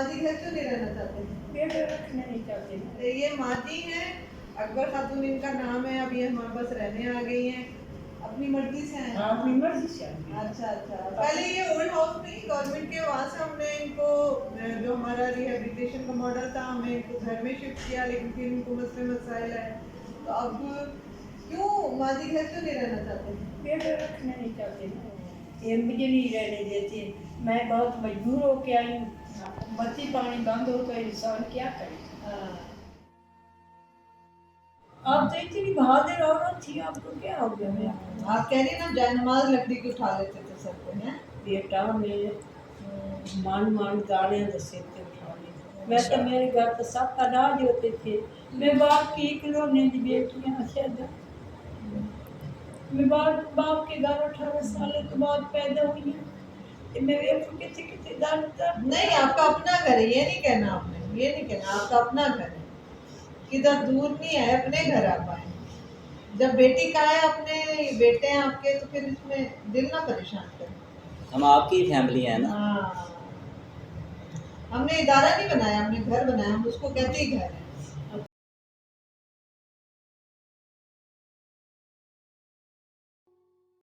माजी घर क्यों नहीं रहना चाहते? बेटे रखना नहीं चाहते ना। तो ये माजी हैं, अकबर खातून इनका नाम है, अब ये हमारे पास रहने आ गई हैं, अपनी मर्जी से हैं। हाँ, अपनी मर्जी से आ गई। अच्छा, पहले ये ओल्ड हाउस में ही गवर्नमेंट के वहाँ से हमने इनको जो हमारा रिहेबिलिटेशन का मॉडल था हमने इनको घर में शिफ्ट किया, लेकिन फिर इनको मसले मसाइल है, तो अब क्यों माजी घर क्यों नहीं रहना चाहते? बेटे रखना नहीं चाहते ना, ये मुझे नहीं रहने देते। मैं बहुत मजबूर होके आई हूँ, बत्ती पानी बंद हो तो इंसान क्या करे। आप तो इतनी बहादुर औरत थी, आपको क्या हो गया भैया? आप कह रही ना जयनमाज लकड़ी की उठा लेते थे सर पे, हैं? बेटा मेरे मान गाने दसे थे उठाने। मैं तो मेरे घर तो सब अनाज होते थे, मैं बाप की इकलौती बेटियां शायद मैं बाप के घर 18 साल के बाद पैदा हुई हूँ। मेरे कितने दान नहीं, आपका अपना घर है, ये नहीं कहना आपने, ये नहीं कहना आपका अपना घर है, किधर दूर नहीं है, अपने घर आप आए। जब बेटी का है, अपने बेटे हैं आपके, तो फिर इसमें दिल ना परेशान करें। हम आपकी फैमिली है ना। हाँ, हमने इदारा नहीं बनाया, हमने घर बनाया, हम उसको कहते ही घर है।